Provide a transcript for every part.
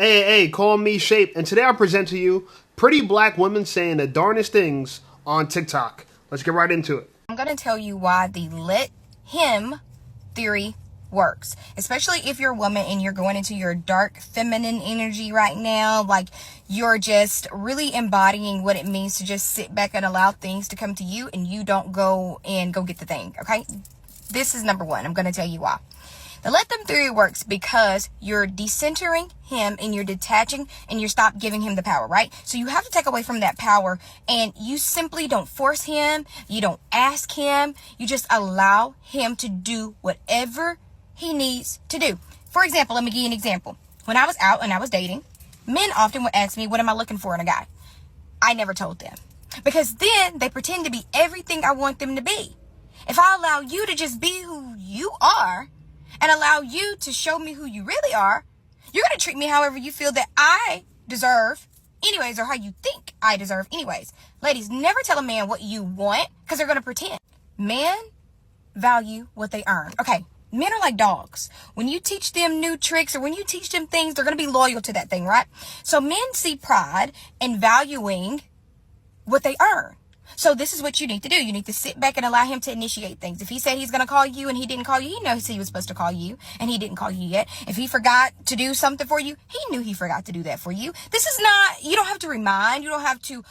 Hey, call me Shape, and today I present to you pretty black women saying the darnest things on TikTok. Let's get right into it. I'm going to tell you why the let him theory works, especially if you're a woman and you're going into your dark feminine energy right now. Like, you're just really embodying what it means to just sit back and allow things to come to you, and you don't go get the thing. Okay, this is number one. I'm going to tell you why. The let them theory works because you're decentering him and you're detaching and you stop giving him the power, right? So you have to take away from that power, and you simply don't force him. You don't ask him. You just allow him to do whatever he needs to do. For example, let me give you an example. When I was out and I was dating, men often would ask me, what am I looking for in a guy? I never told them, because then they pretend to be everything I want them to be. If I allow you to just be who you are, and allow you to show me who you really are, you're going to treat me however you feel that I deserve anyways, or how you think I deserve anyways. Ladies, never tell a man what you want, because they're going to pretend. Men value what they earn. Okay, men are like dogs. When you teach them new tricks or when you teach them things, they're going to be loyal to that thing, right? So men see pride in valuing what they earn. So this is what you need to do. You need to sit back and allow him to initiate things. If he said he's going to call you and he didn't call you, he knows he was supposed to call you and he didn't call you yet. If he forgot to do something for you, he knew he forgot to do that for you. This is not, you don't have to remind, you don't have to,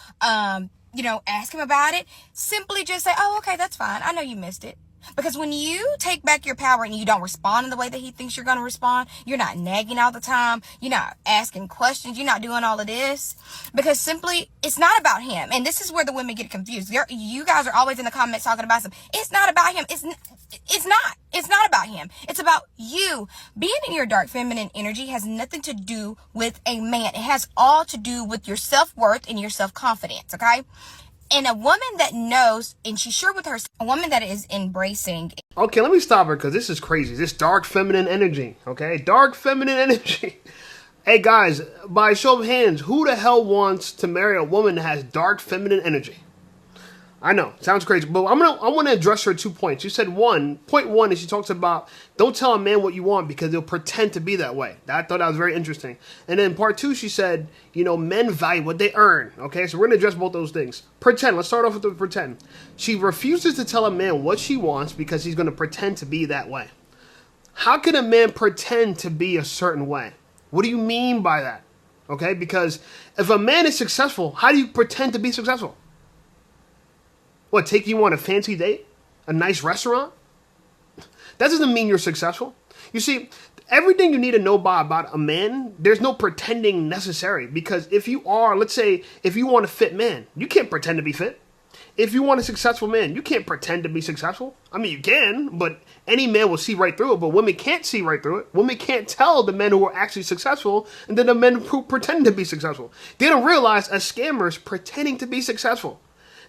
ask him about it. Simply just say, oh, okay, that's fine. I know you missed it. Because when you take back your power and you don't respond in the way that he thinks you're going to respond, you're not nagging all the time, you're not asking questions, you're not doing all of this, because simply it's not about him. And this is where the women get confused. You guys are always in the comments talking about something. It's not about him. It's not about him. It's about you. Being in your dark feminine energy has nothing to do with a man. It has all to do with your self-worth and your self-confidence, okay? And a woman that knows, and she's sure with her, a woman that is embracing. Okay, let me stop her because this is crazy. This dark feminine energy, okay? Dark feminine energy. Hey guys, by show of hands, who the hell wants to marry a woman that has dark feminine energy? I know, sounds crazy, but I want to address her 2 points. You said point one is she talks about don't tell a man what you want because they'll pretend to be that way. I thought that was very interesting. And then part two, she said, men value what they earn. Okay, so we're going to address both those things. Pretend. Let's start off with the pretend. She refuses to tell a man what she wants because he's going to pretend to be that way. How can a man pretend to be a certain way? What do you mean by that? Okay, because if a man is successful, how do you pretend to be successful? What, take you on a fancy date? A nice restaurant? That doesn't mean you're successful. You see, everything you need to know about a man, there's no pretending necessary. Because if you are, let's say, if you want a fit man, you can't pretend to be fit. If you want a successful man, you can't pretend to be successful. I mean, you can, but any man will see right through it. But women can't see right through it. Women can't tell the men who are actually successful and then the men who pretend to be successful. They don't realize a scammer is pretending to be successful.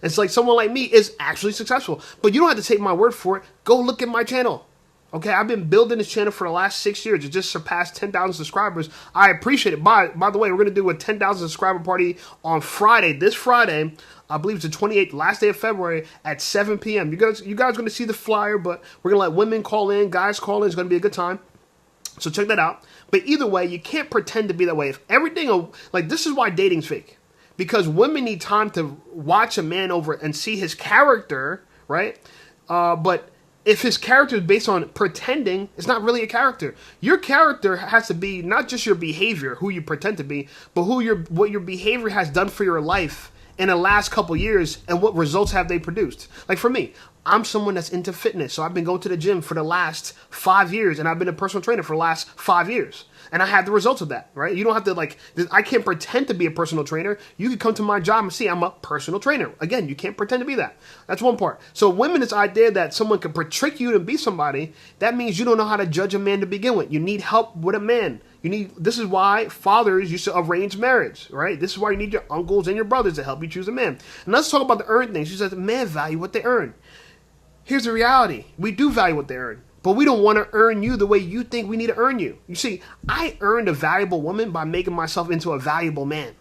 It's like someone like me is actually successful. But you don't have to take my word for it. Go look at my channel. Okay, I've been building this channel for the last 6 years. It just surpassed 10,000 subscribers. I appreciate it. By the way, we're going to do a 10,000 subscriber party on Friday. This Friday, I believe it's the 28th, last day of February at 7 p.m. You guys are going to see the flyer, but we're going to let women call in, guys call in. It's going to be a good time. So check that out. But either way, you can't pretend to be that way. If everything, like, this is why dating's fake. Because women need time to watch a man over and see his character, right? But if his character is based on pretending, it's not really a character. Your character has to be not just your behavior, who you pretend to be, but what your behavior has done for your life in the last couple years and what results have they produced. Like for me, I'm someone that's into fitness. So I've been going to the gym for the last 5 years and I've been a personal trainer for the last 5 years. And I had the results of that, right? You don't have to I can't pretend to be a personal trainer. You can come to my job and see I'm a personal trainer. Again, you can't pretend to be that. That's one part. So women, this idea that someone can trick you to be somebody, that means you don't know how to judge a man to begin with. You need help with a man. This is why fathers used to arrange marriage, right? This is why you need your uncles and your brothers to help you choose a man. And let's talk about the earn thing. She says, men value what they earn. Here's the reality. We do value what they earn. But we don't want to earn you the way you think we need to earn you. You see, I earned a valuable woman by making myself into a valuable man.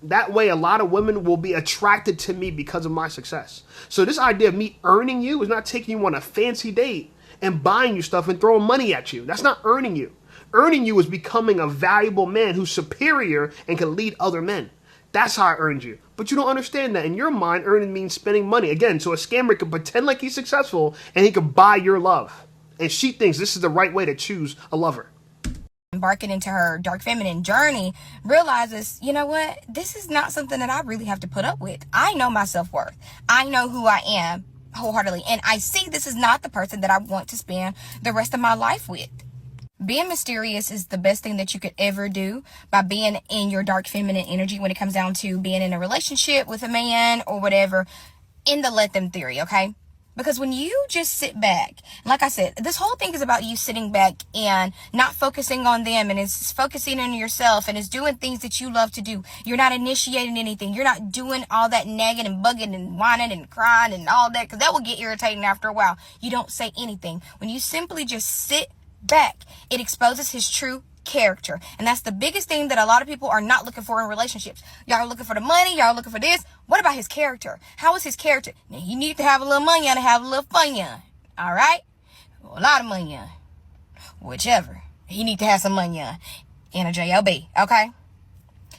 That way, a lot of women will be attracted to me because of my success. So this idea of me earning you is not taking you on a fancy date and buying you stuff and throwing money at you. That's not earning you. Earning you is becoming a valuable man who's superior and can lead other men. That's how I earned you. But you don't understand that. In your mind, earning means spending money. Again, so a scammer can pretend like he's successful and he can buy your love. And she thinks this is the right way to choose a lover. Embarking into her dark feminine journey, realizes, you know what? This is not something that I really have to put up with. I know my self-worth. I know who I am wholeheartedly. And I see this is not the person that I want to spend the rest of my life with. Being mysterious is the best thing that you could ever do by being in your dark feminine energy when it comes down to being in a relationship with a man or whatever, in the let them theory, okay? Because when you just sit back, like I said, this whole thing is about you sitting back and not focusing on them, and it's focusing on yourself, and it's doing things that you love to do. You're not initiating anything. You're not doing all that nagging and bugging and whining and crying and all that, because that will get irritating after a while. You don't say anything. When you simply just sit back, it exposes his true character. And that's the biggest thing that a lot of people are not looking for in relationships. Y'all are looking for the money, y'all are looking for this. What about his character? How is his character? Now, you need to have a little money and have a little fun, all right? A lot of money, whichever. He need to have some money and a job, okay?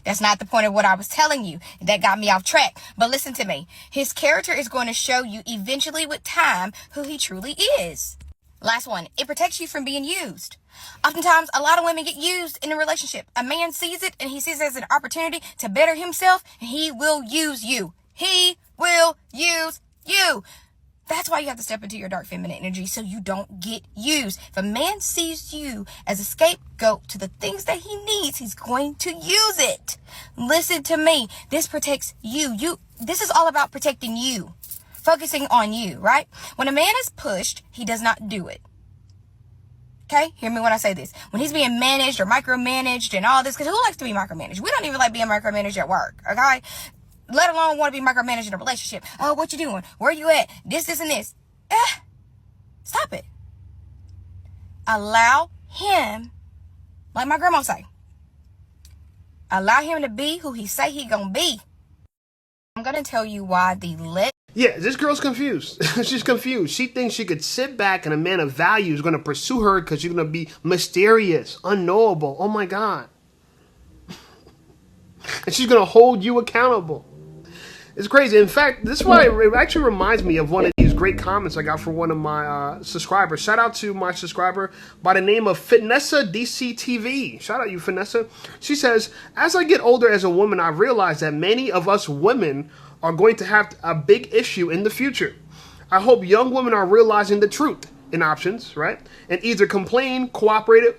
That's not the point of what I was telling you. That got me off track. But listen to me. His character is going to show you eventually with time who he truly is. Last one, it protects you from being used. Oftentimes, a lot of women get used in a relationship. A man sees it and he sees it as an opportunity to better himself, and he will use you. He will use you. That's why you have to step into your dark feminine energy so you don't get used. If a man sees you as a scapegoat to the things that he needs, he's going to use it. Listen to me. This protects you. This is all about protecting you. Focusing on you, right? When a man is pushed, he does not do it. Okay? Hear me when I say this. When he's being managed or micromanaged and all this, because who likes to be micromanaged? We don't even like being micromanaged at work, okay? Let alone want to be micromanaged in a relationship. Oh, what you doing? Where you at? This, and this. Stop it. Allow him, like my grandma say, allow him to be who he say he gonna be. I'm gonna tell you why Yeah, this girl's confused. She's confused. She thinks she could sit back and a man of value is going to pursue her because she's going to be mysterious, unknowable. Oh my God. And she's going to hold you accountable. It's crazy. In fact, this is why it actually reminds me of one of these great comments I got from one of my subscribers. Shout out to my subscriber by the name of Finessa DCTV. Shout out you, Finessa. She says, as I get older as a woman, I realize that many of us women are going to have a big issue in the future. I hope young women are realizing the truth in options, right? And either complain, cooperate,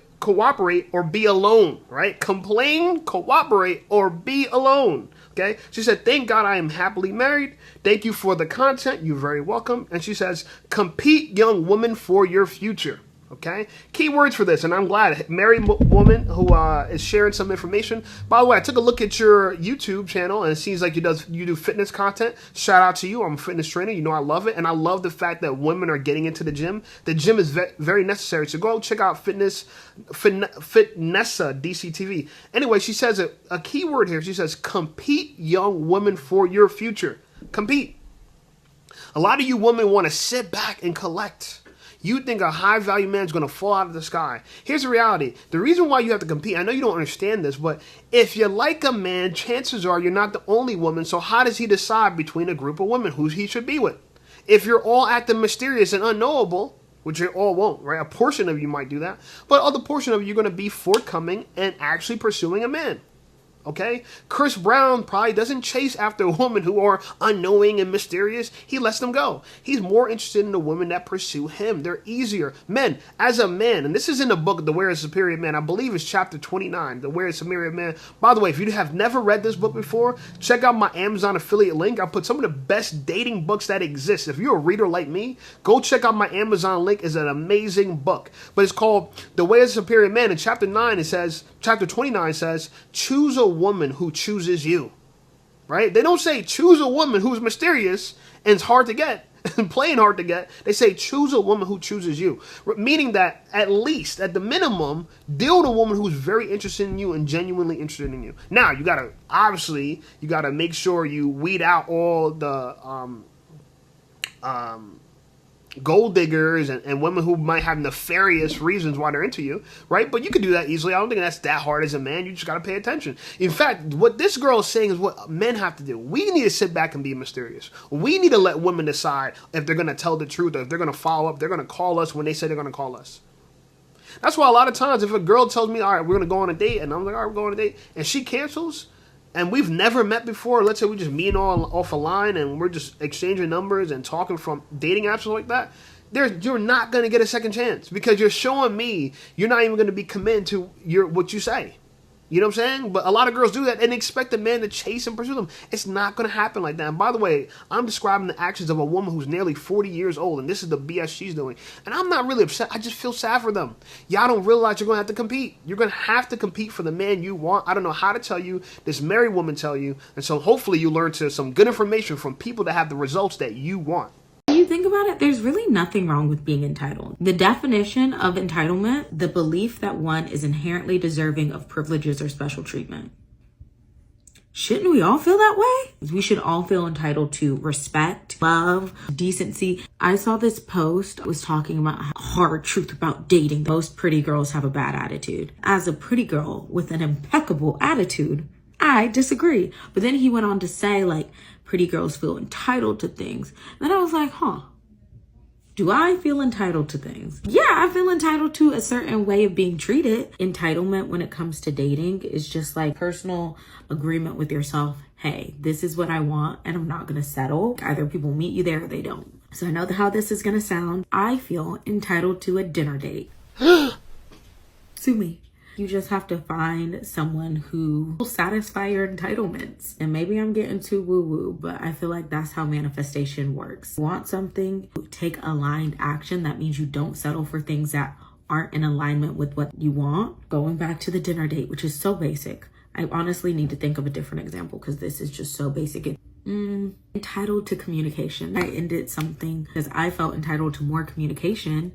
or be alone, right? Complain, cooperate, or be alone. Okay? She said, thank God I am happily married. Thank you for the content. You're very welcome. And she says, compete, young woman, for your future. Okay? Key words for this, and I'm glad. Married woman who is sharing some information. By the way, I took a look at your YouTube channel, and it seems like you do fitness content. Shout out to you. I'm a fitness trainer. You know I love it, and I love the fact that women are getting into the gym. The gym is very necessary. So go check out Fitnessa DCTV. Anyway, she says a key word here. She says, compete, young woman, for your future. Compete. A lot of you women want to sit back and collect. You think a high-value man is going to fall out of the sky. Here's the reality. The reason why you have to compete, I know you don't understand this, but if you like a man, chances are you're not the only woman, so how does he decide between a group of women who he should be with? If you're all acting mysterious and unknowable, which you all won't, right? A portion of you might do that, but other portion of you are going to be forthcoming and actually pursuing a man. Okay? Chris Brown probably doesn't chase after women who are unknowing and mysterious. He lets them go. He's more interested in the women that pursue him. They're easier. Men, as a man, and this is in the book, The Where is Superior Man, I believe it's chapter 29, The Where is Superior Man. By the way, if you have never read this book before, check out my Amazon affiliate link. I put some of the best dating books that exist. If you're a reader like me, go check out my Amazon link. It's an amazing book. But it's called The Where is Superior Man. In chapter 29 says, choose a woman who chooses you, right? They don't say choose a woman who's mysterious and it's hard to get and plain hard to get. They say choose a woman who chooses you, meaning that at least, at the minimum, deal with a woman who's very interested in you and genuinely interested in you. Now, you gotta make sure you weed out all the gold diggers and women who might have nefarious reasons why they're into you, right? But you can do that easily. I don't think that's that hard as a man. You just got to pay attention. In fact, what this girl is saying is what men have to do. We need to sit back and be mysterious. We need to let women decide if they're going to tell the truth or if they're going to follow up. They're going to call us when they say they're going to call us. That's why a lot of times if a girl tells me, all right, we're going to go on a date, and I'm like, all right, we're going on a date, and she cancels, and we've never met before, let's say we just meet off a line and we're just exchanging numbers and talking from dating apps like that, you're not going to get a second chance because you're showing me you're not even going to be committed to what you say. You know what I'm saying? But a lot of girls do that and expect a man to chase and pursue them. It's not going to happen like that. And by the way, I'm describing the actions of a woman who's nearly 40 years old, and this is the BS she's doing. And I'm not really upset. I just feel sad for them. Y'all don't realize you're going to have to compete. You're going to have to compete for the man you want. I don't know how to tell you. This married woman tell you. And so hopefully you learn some good information from people that have the results that you want. You think about it, there's really nothing wrong with being entitled. The definition of entitlement, the belief that one is inherently deserving of privileges or special treatment. Shouldn't we all feel that way? We should all feel entitled to respect, love, decency. I saw this post, it was talking about a hard truth about dating. Most pretty girls have a bad attitude. As a pretty girl with an impeccable attitude, I disagree. But then he went on to say, like, pretty girls feel entitled to things. And then I was like, do I feel entitled to things? Yeah, I feel entitled to a certain way of being treated. Entitlement when it comes to dating is just like personal agreement with yourself. Hey, this is what I want and I'm not going to settle. Either people meet you there or they don't. So I know how this is going to sound. I feel entitled to a dinner date. Sue me. You just have to find someone who will satisfy your entitlements. And maybe I'm getting too woo-woo, but I feel like that's how manifestation works. Want something, take aligned action. That means you don't settle for things that aren't in alignment with what you want. Going back to the dinner date, which is so basic. I honestly need to think of a different example because this is just so basic. Entitled to communication. I ended something because I felt entitled to more communication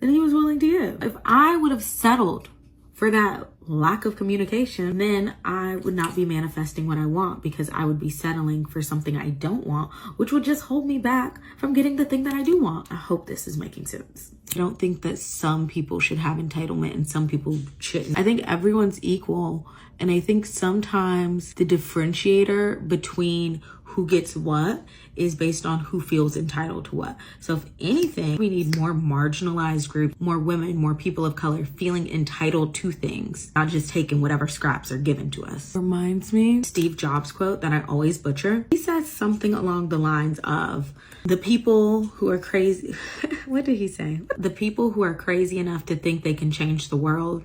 than he was willing to give. If I would have settled for that lack of communication, then I would not be manifesting what I want because I would be settling for something I don't want, which would just hold me back from getting the thing that I do want. I hope this is making sense. I don't think that some people should have entitlement and some people shouldn't. I think everyone's equal. And I think sometimes the differentiator between who gets what is based on who feels entitled to what. So if anything, we need more marginalized groups, more women, more people of color feeling entitled to things, not just taking whatever scraps are given to us. Reminds me, Steve Jobs quote that I always butcher. He says something along the lines of, the people who are crazy, what did he say? The people who are crazy enough to think they can change the world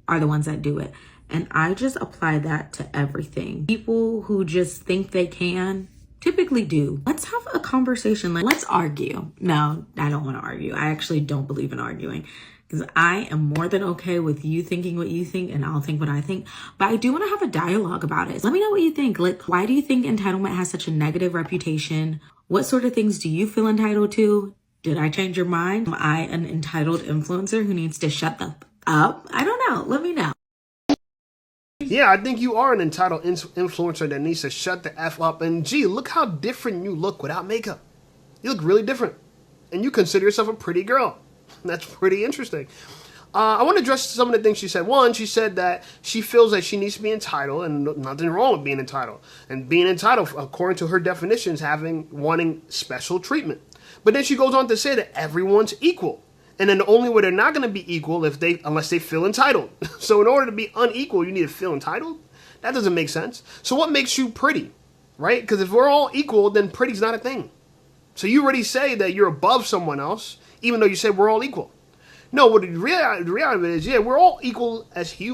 are the ones that do it. And I just apply that to everything. People who just think they can typically do. Let's have a conversation. Let's argue. No, I don't want to argue. I actually don't believe in arguing because I am more than okay with you thinking what you think and I'll think what I think. But I do want to have a dialogue about it. Let me know what you think. Like, why do you think entitlement has such a negative reputation? What sort of things do you feel entitled to? Did I change your mind? Am I an entitled influencer who needs to shut the up? I don't know. Let me know. Yeah, I think you are an entitled influencer that needs to shut the F up. And gee, look how different you look without makeup. You look really different. And you consider yourself a pretty girl. That's pretty interesting. I want to address some of the things she said. One, she said that she feels that she needs to be entitled, and nothing wrong with being entitled. And being entitled, according to her definitions, wanting special treatment. But then she goes on to say that everyone's equal. And then the only way they're not going to be equal unless they feel entitled. So in order to be unequal, you need to feel entitled? That doesn't make sense. So what makes you pretty, right? Because if we're all equal, then pretty's not a thing. So you already say that you're above someone else, even though you say we're all equal. No, what the reality of it is, yeah, we're all equal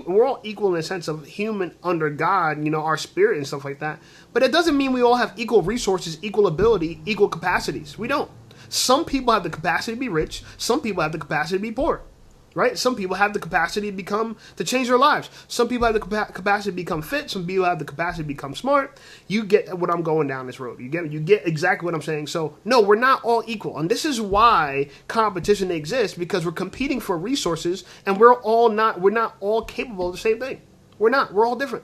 we're all equal in the sense of human under God, our spirit and stuff like that. But it doesn't mean we all have equal resources, equal ability, equal capacities. We don't. Some people have the capacity to be rich. Some people have the capacity to be poor, right? Some people have the capacity to change their lives. Some people have the capacity to become fit. Some people have the capacity to become smart. You get what I'm going down this road. You get exactly what I'm saying. So no, we're not all equal. And this is why competition exists, because we're competing for resources and we're not all capable of the same thing. We're all different.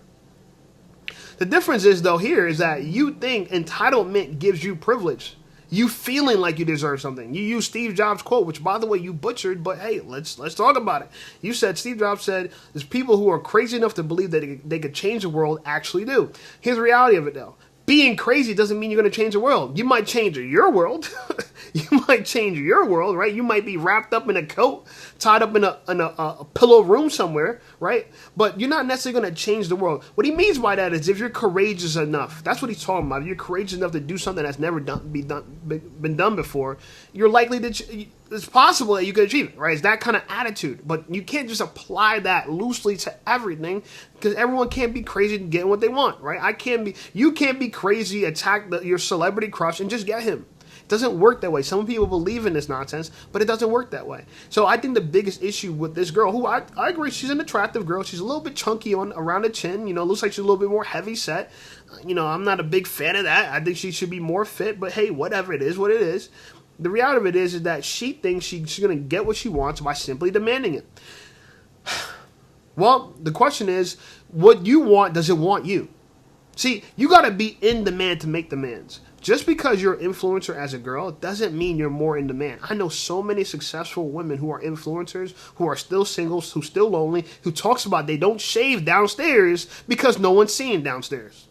The difference is though here is that you think entitlement gives you privilege. You feeling like you deserve something. You use Steve Jobs' quote, which, by the way, you butchered, but hey, let's talk about it. You said, Steve Jobs said, there's people who are crazy enough to believe that they could change the world actually do. Here's the reality of it, though. Being crazy doesn't mean you're going to change the world. You might change your world. You might change your world, right? You might be wrapped up in a coat, tied up in a pillow room somewhere, right? But you're not necessarily going to change the world. What he means by that is if you're courageous enough, that's what he's talking about. If you're courageous enough to do something that's never been done before, you're likely to, it's possible that you could achieve it, right? It's that kind of attitude. But you can't just apply that loosely to everything, because everyone can't be crazy and get what they want, right? You can't be crazy, attack your celebrity crush and just get him. It doesn't work that way. Some people believe in this nonsense, but it doesn't work that way. So I think the biggest issue with this girl, who I agree, she's an attractive girl. She's a little bit chunky around the chin. Looks like she's a little bit more heavy set. I'm not a big fan of that. I think she should be more fit, but hey, whatever, it is what it is. The reality of it is that she thinks she's going to get what she wants by simply demanding it. Well, the question is, what you want, does it want you? See, you got to be in demand to make demands. Just because you're an influencer as a girl doesn't mean you're more in demand. I know so many successful women who are influencers, who are still singles, who still lonely, who talks about they don't shave downstairs because no one's seeing downstairs.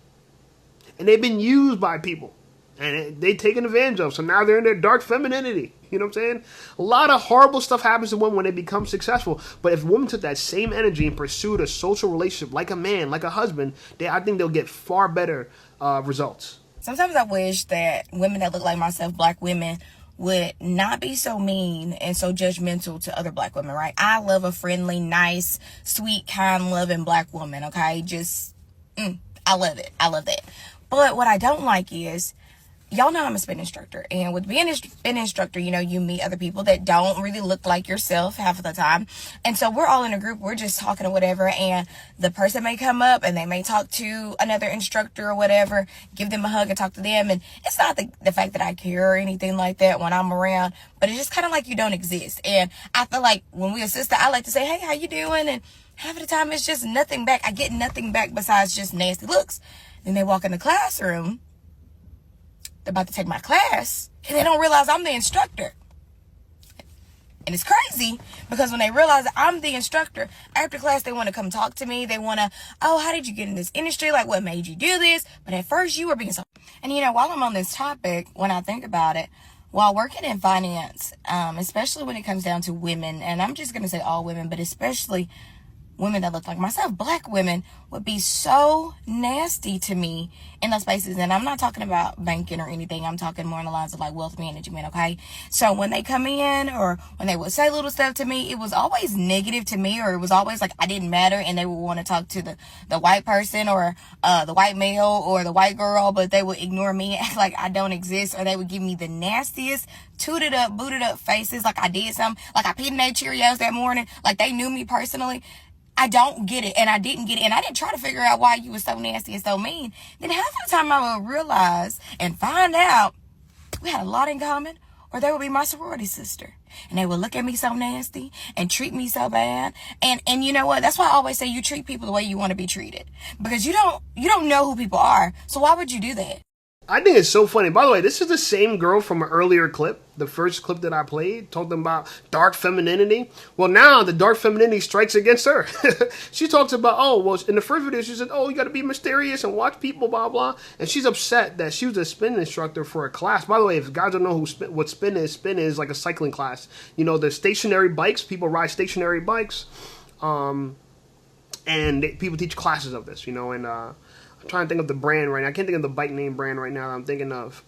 And they've been used by people. And they taken advantage of. So now they're in their dark femininity. You know what I'm saying? A lot of horrible stuff happens to women when they become successful. But if women took that same energy and pursued a social relationship like a man, like a husband, I think they'll get far better results. Sometimes I wish that women that look like myself, black women, would not be so mean and so judgmental to other black women, right? I love a friendly, nice, sweet, kind, loving black woman, okay? I love it. I love that. But what I don't like is, y'all know I'm a spin instructor, and with being a spin instructor, you meet other people that don't really look like yourself half of the time. And so we're all in a group, we're just talking or whatever, and the person may come up and they may talk to another instructor or whatever, give them a hug and talk to them. And it's not the fact that I care or anything like that when I'm around, but it's just kind of like you don't exist. And I feel like when we assist, I like to say, hey, how you doing? And half of the time it's just nothing back. I get nothing back besides just nasty looks. Then they walk in the classroom, they're about to take my class, and they don't realize I'm the instructor. And it's crazy, because when they realize that I'm the instructor, after class, they want to come talk to me. They want to, oh, how did you get in this industry? Like, what made you do this? But at first, you were being so... And, while I'm on this topic, when I think about it, while working in finance, especially when it comes down to women, and I'm just going to say all women, but especially women that look like myself, black women, would be so nasty to me in those spaces. And I'm not talking about banking or anything. I'm talking more in the lines of like wealth management, okay? So when they come in or when they would say little stuff to me, it was always negative to me, or it was always like I didn't matter, and they would want to talk to the white person or the white male or the white girl, but they would ignore me and act like I don't exist, or they would give me the nastiest, tooted up, booted up faces like I did something, like I peed in their Cheerios that morning, like they knew me personally. I don't get it, and I didn't get it, and I didn't try to figure out why you were so nasty and so mean. Then half of the time I would realize and find out we had a lot in common, or they would be my sorority sister. And they would look at me so nasty and treat me so bad. And you know what? That's why I always say you treat people the way you want to be treated. Because you don't know who people are, so why would you do that? I think it's so funny. By the way, this is the same girl from an earlier clip, the first clip that I played, talking about dark femininity. Well, now the dark femininity strikes against her. She talks about, in the first video, she said, you got to be mysterious and watch people, blah, blah. And she's upset that she was a spin instructor for a class. By the way, if guys don't know what spin is like a cycling class. The stationary bikes, people ride stationary bikes. And people teach classes of this, and I'm trying to think of the brand right now. I can't think of the bike name brand right now that I'm thinking of.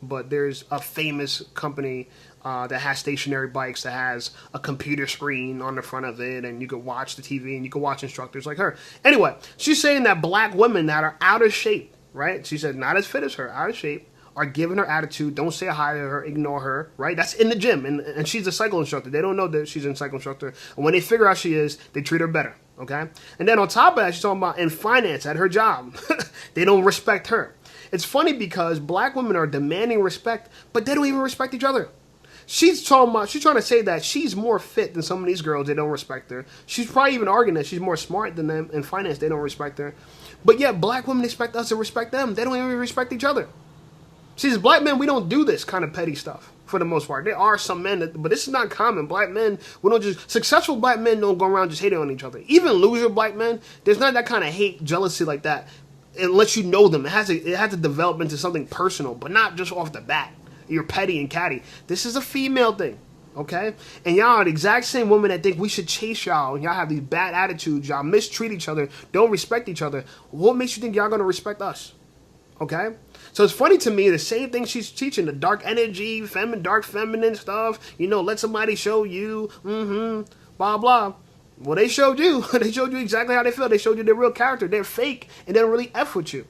But there's a famous company that has stationary bikes, that has a computer screen on the front of it, and you can watch the TV and you can watch instructors like her. Anyway, she's saying that black women that are out of shape, right? She said not as fit as her, out of shape, are giving her attitude. Don't say hi to her, ignore her, right? That's in the gym, and she's a cycle instructor. They don't know that she's a cycle instructor. And when they figure out she is, they treat her better. Okay? And then on top of that, she's talking about in finance at her job. They don't respect her. It's funny because black women are demanding respect, but they don't even respect each other. She's trying to say that she's more fit than some of these girls. They don't respect her. She's probably even arguing that she's more smart than them in finance. They don't respect her. But yet, black women expect us to respect them. They don't even respect each other. See, as black men, we don't do this kind of petty stuff for the most part. There are some men that, but this is not common. Black men, we don't just, successful black men don't go around just hating on each other. Even loser black men, there's not that kind of hate, jealousy like that. Unless you know them, it has to develop into something personal, but not just off the bat. You're petty and catty. This is a female thing, okay? And y'all are the exact same women that think we should chase y'all, and y'all have these bad attitudes, y'all mistreat each other, don't respect each other. What makes you think y'all gonna respect us? Okay? So it's funny to me, the same thing she's teaching, the dark energy, dark feminine stuff, you know, let somebody show you, blah, blah. Well, they showed you. They showed you exactly how they feel. They showed you their real character. They're fake, and they don't really F with you.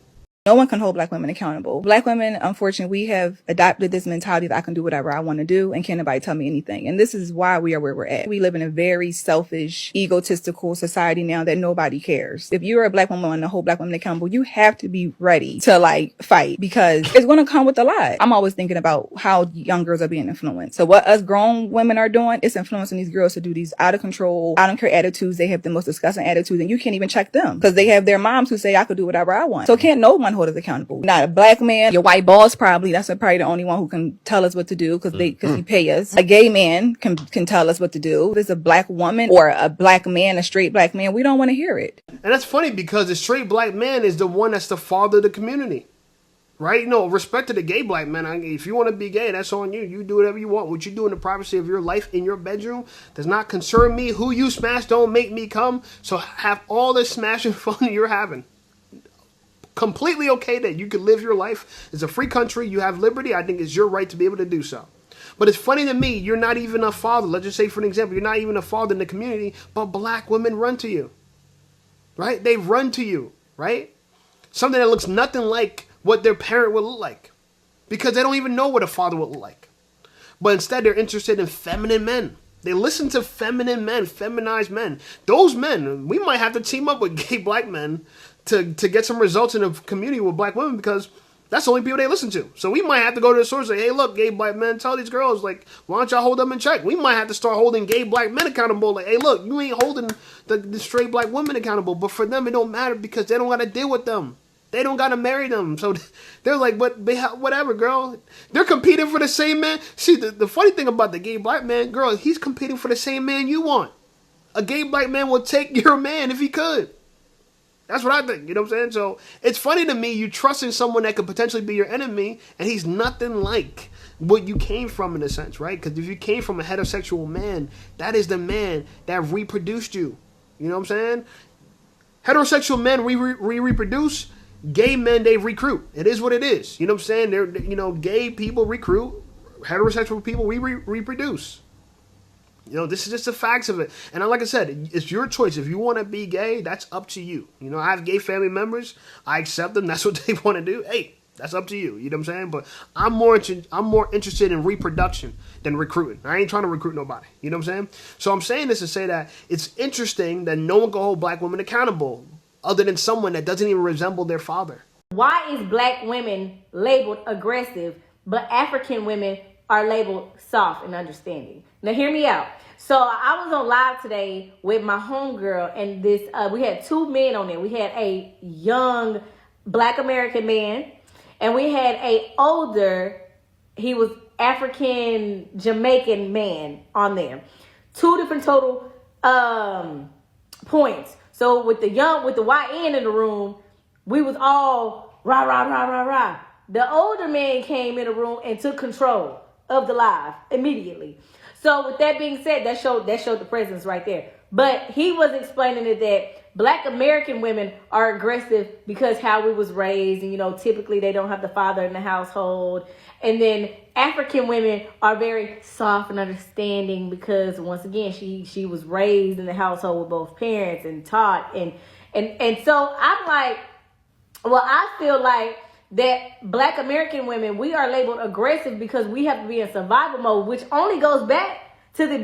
No one can hold black women accountable. Black women, unfortunately, we have adopted this mentality that I can do whatever I want to do and can't nobody tell me anything. And this is why we are where we're at. We live in a very selfish, egotistical society now that nobody cares. If you're a black woman and to hold black women accountable, you have to be ready to fight because it's going to come with a lot. I'm always thinking about how young girls are being influenced. So what us grown women are doing is influencing these girls to do these out of control, I don't care attitudes. They have the most disgusting attitudes and you can't even check them because they have their moms who say I could do whatever I want. So can't no one hold us accountable. Not a black man, your white boss probably, that's probably the only one who can tell us what to do because he pay us. A gay man can tell us what to do. If there's a black woman or a black man, a straight black man, we don't want to hear it. And that's funny because the straight black man is the one that's the father of the community. Right? No, respect to the gay black man. If you want to be gay, that's on you. You do whatever you want. What you do in the privacy of your life in your bedroom does not concern me. Who you smash don't make me come. So have all the smashing fun you're having. Completely okay that you can live your life. It's a free country. You have liberty. I think it's your right to be able to do so. But it's funny to me, you're not even a father. Let's just say, for an example, you're not even a father in the community, but black women run to you. Right? They run to you. Right? Something that looks nothing like what their parent would look like. Because they don't even know what a father would look like. But instead, they're interested in feminine men. They listen to feminine men, feminized men. Those men, we might have to team up with gay black men to get some results in a community with black women because that's the only people they listen to. So we might have to go to the source and say, hey, look, gay black men, tell these girls, like, why don't y'all hold them in check? We might have to start holding gay black men accountable. Like, hey, look, you ain't holding the straight black women accountable. But for them, it don't matter because they don't got to deal with them. They don't got to marry them. So they're like, but whatever, girl. They're competing for the same man. See, the funny thing about the gay black man, girl, he's competing for the same man you want. A gay black man will take your man if he could. That's what I think, you know what I'm saying? So it's funny to me, you trusting someone that could potentially be your enemy, and he's nothing like what you came from in a sense, right? Because if you came from a heterosexual man, that is the man that reproduced you. You know what I'm saying? Heterosexual men reproduce, gay men, they recruit. It is what it is. You know what I'm saying? Gay people recruit, heterosexual people, we reproduce. This is just the facts of it. And like I said, it's your choice. If you want to be gay, that's up to you. I have gay family members. I accept them. That's what they want to do. Hey, that's up to you. You know what I'm saying? But I'm more interested in reproduction than recruiting. I ain't trying to recruit nobody. You know what I'm saying? So I'm saying this to say that it's interesting that no one can hold black women accountable other than someone that doesn't even resemble their father. Why is black women labeled aggressive, but African women are labeled soft and understanding? Now hear me out. So I was on live today with my homegirl, and we had two men on there. We had a young black American man, and we had a older, he was African Jamaican man on there. Two different total points. So with the YN in the room, we was all rah, rah, rah, rah, rah. The older man came in the room and took control of the live immediately. So with that being said, that showed the presence right there. But he was explaining it that black American women are aggressive because how we was raised, and typically they don't have the father in the household. And then African women are very soft and understanding because once again she was raised in the household with both parents and taught and so I'm like, well, I feel like that black American women, we are labeled aggressive because we have to be in survival mode, which only goes back to the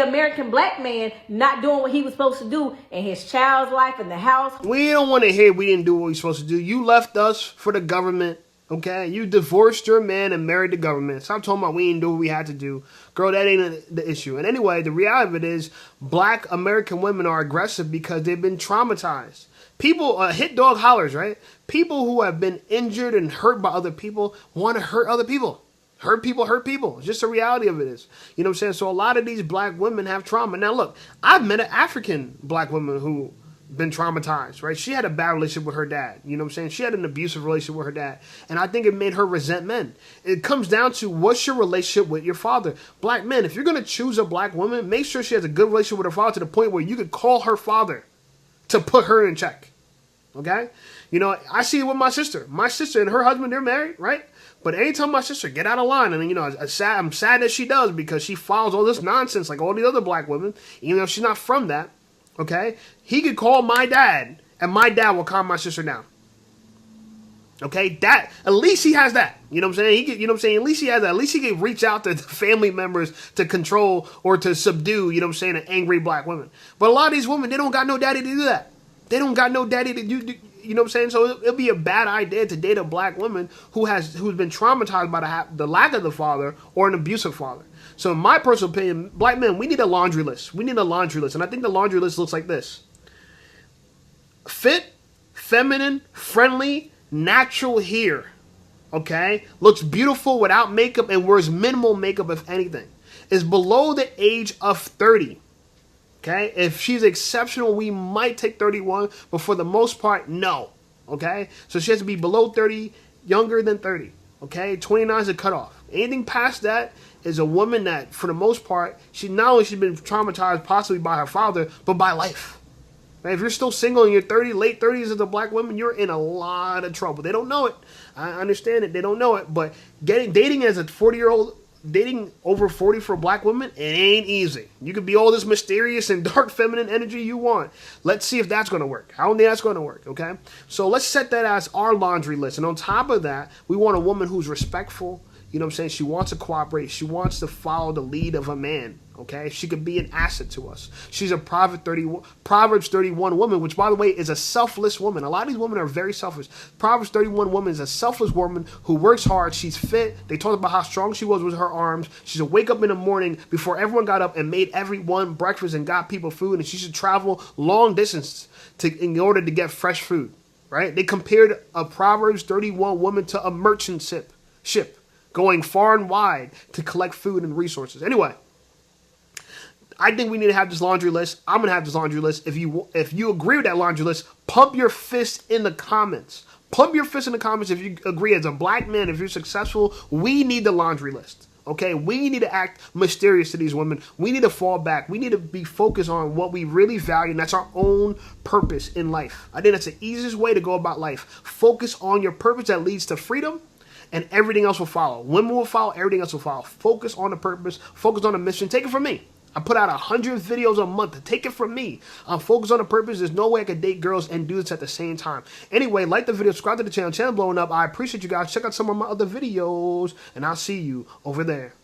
American black man not doing what he was supposed to do in his child's life in the house. We don't want to hear we didn't do what we were supposed to do. You left us for the government, okay? You divorced your man and married the government. Stop talking about we didn't do what we had to do. Girl, that ain't the issue. And anyway, the reality of it is black American women are aggressive because they've been traumatized. People, hit dog hollers, right? People who have been injured and hurt by other people want to hurt other people. Hurt people hurt people. It's just the reality of it is. You know what I'm saying? So a lot of these black women have trauma. Now look, I've met an African black woman who been traumatized, right? She had a bad relationship with her dad. You know what I'm saying? She had an abusive relationship with her dad. And I think it made her resent men. It comes down to what's your relationship with your father. Black men, if you're going to choose a black woman, make sure she has a good relationship with her father to the point where you could call her father to put her in check. Okay? You know, I see it with my sister. My sister and her husband, they're married, right? But anytime my sister get out of line, and you know, I'm sad that she does because she follows all this nonsense like all these other black women, even though she's not from that. Okay, he could call my dad, and my dad will calm my sister down. Okay, that at least he has that. You know what I'm saying? He could, you know what I'm saying? At least he has that. At least he can reach out to the family members to control or to subdue. You know what I'm saying? An angry black woman. But a lot of these women, they don't got no daddy to do that. They don't got no daddy to do. You know what I'm saying? So it'll be a bad idea to date a black woman who's been traumatized by the lack of the father or an abusive father. So in my personal opinion, black men, we need a laundry list. We need a laundry list. And I think the laundry list looks like this. Fit, feminine, friendly, natural hair. Okay? Looks beautiful without makeup and wears minimal makeup if anything. Is below the age of 30. Okay? If she's exceptional, we might take 31. But for the most part, no. Okay? So she has to be below 30, younger than 30. Okay? 29 is a cutoff. Anything past that is a woman that, for the most part, she's been traumatized possibly by her father, but by life. Right? If you're still single in your late 30s as a black woman, you're in a lot of trouble. They don't know it. I understand it. They don't know it. But dating as a 40-year-old, dating over 40 for black women, it ain't easy. You could be all this mysterious and dark feminine energy you want. Let's see if that's going to work. I don't think that's going to work, okay? So let's set that as our laundry list. And on top of that, we want a woman who's respectful. You know what I'm saying? She wants to cooperate. She wants to follow the lead of a man. Okay? She could be an asset to us. She's a Proverbs 31 woman, which, by the way, is a selfless woman. A lot of these women are very selfish. Proverbs 31 woman is a selfless woman who works hard. She's fit. They talked about how strong she was with her arms. She should wake up in the morning before everyone got up and made everyone breakfast and got people food. And she should travel long distance in order to get fresh food. Right? They compared a Proverbs 31 woman to a merchant ship. Going far and wide to collect food and resources. Anyway, I think we need to have this laundry list. I'm going to have this laundry list. If you agree with that laundry list, pump your fist in the comments. Pump your fist in the comments if you agree. As a black man, if you're successful, we need the laundry list. Okay? We need to act mysterious to these women. We need to fall back. We need to be focused on what we really value, and that's our own purpose in life. I think that's the easiest way to go about life. Focus on your purpose that leads to freedom. And everything else will follow. Women will follow. Everything else will follow. Focus on the purpose. Focus on the mission. Take it from me. I put out 100 videos a month. Take it from me. I'm focused on the purpose. There's no way I could date girls and dudes at the same time. Anyway, like the video. Subscribe to the channel. Channel blowing up. I appreciate you guys. Check out some of my other videos. And I'll see you over there.